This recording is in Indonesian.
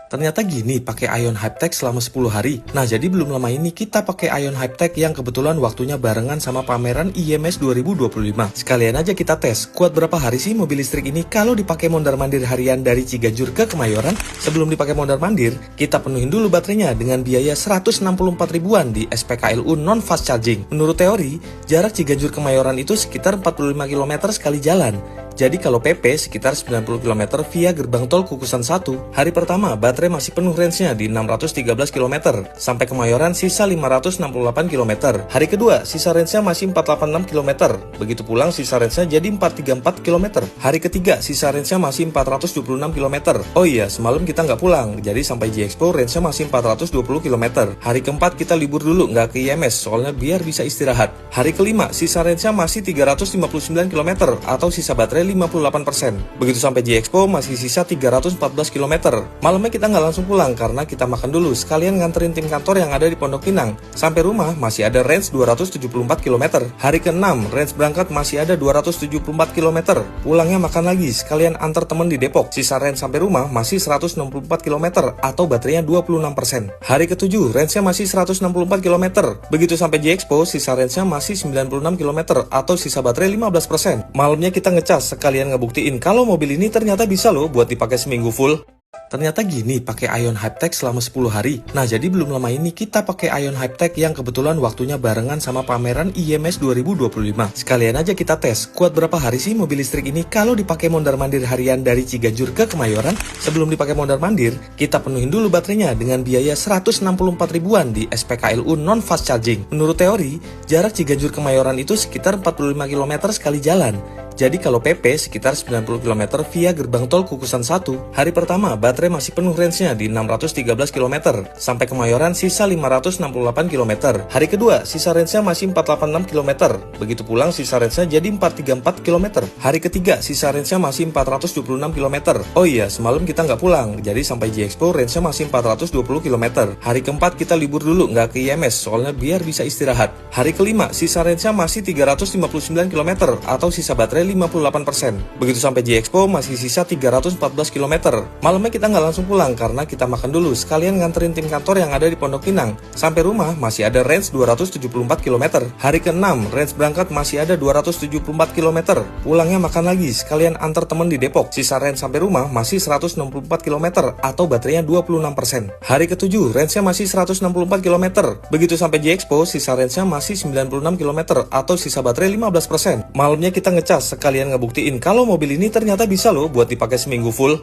Ternyata gini pakai Ion Hypetech selama 10 hari. Nah, jadi belum lama ini kita pakai Ion Hypetech yang kebetulan waktunya barengan sama pameran IMS 2025. Sekalian aja kita tes, kuat berapa hari sih mobil listrik ini kalau dipakai mondar-mandir harian dari Ciganjur ke Kemayoran? Sebelum dipakai mondar-mandir, kita penuhin dulu baterainya dengan biaya 164 ribuan di SPKLU non fast charging. Menurut teori, jarak Ciganjur Kemayoran itu sekitar 45 km sekali jalan. Jadi kalau PP sekitar 90 km via gerbang tol Kukusan 1. Hari pertama baterai masih penuh range-nya di 613 km. Sampai Kemayoran sisa 568 km. Hari kedua sisa range-nya masih 486 km. Begitu pulang sisa range-nya jadi 434 km. Hari ketiga sisa range-nya masih 426 km. Oh iya, semalam kita nggak pulang. Jadi sampai G-Expo range-nya masih 420 km. Hari keempat kita libur dulu nggak ke IMS soalnya biar bisa istirahat. Hari kelima sisa range-nya masih 359 km atau sisa baterai 58%. Begitu sampai G-Expo masih sisa 314 km. Malamnya kita nggak langsung pulang karena kita makan dulu sekalian nganterin tim kantor yang ada di Pondok Pinang. Sampai rumah masih ada range 274 km. Hari ke-6 range berangkat masih ada 274 km. Pulangnya makan lagi sekalian antar temen di Depok. Sisa range sampai rumah masih 164 km atau baterainya 26%. Hari ke-7 range-nya masih 164 km. Begitu sampai G-Expo sisa range-nya masih 96 km atau sisa baterai 15%. Malamnya kita ngecas sekalian ngebuktiin kalau mobil ini ternyata bisa loh buat dipakai seminggu full. Ternyata gini pakai Ion Hypetech selama 10 hari. Nah, jadi belum lama ini kita pakai Ion Hypetech yang kebetulan waktunya barengan sama pameran IMS 2025. Sekalian aja kita tes, kuat berapa hari sih mobil listrik ini kalau dipakai mondar-mandir harian dari Ciganjur ke Kemayoran? Sebelum dipakai mondar-mandir, kita penuhin dulu baterainya dengan biaya 164 ribuan di SPKLU non fast charging. Menurut teori, jarak Ciganjur Kemayoran itu sekitar 45 km sekali jalan. Jadi kalau PP sekitar 90 km via gerbang tol Kukusan 1. Hari pertama baterai masih penuh range-nya di 613 km. Sampai Kemayoran sisa 568 km. Hari kedua sisa range-nya masih 486 km. Begitu pulang sisa range-nya jadi 434 km. Hari ketiga sisa range-nya masih 426 km. Oh iya, semalam kita nggak pulang. Jadi sampai G-Expo range-nya masih 420 km. Hari keempat kita libur dulu nggak ke IMS soalnya biar bisa istirahat. Hari kelima sisa range-nya masih 359 km atau sisa baterai 58%. Begitu sampai G-Expo masih sisa 314 km. Malamnya kita nggak langsung pulang karena kita makan dulu sekalian nganterin tim kantor yang ada di Pondok Pinang. Sampai rumah masih ada range 274 km. Hari ke-6 range berangkat masih ada 274 km. Pulangnya makan lagi sekalian antar temen di Depok. Sisa range sampai rumah masih 164 km atau baterainya 26%. Hari ke-7 range-nya masih 164 km. Begitu sampai G-Expo sisa range-nya masih 96 km atau sisa baterai 15%. Malamnya kita ngecas sekalian ngebuktiin kalau mobil ini ternyata bisa loh buat dipakai seminggu full.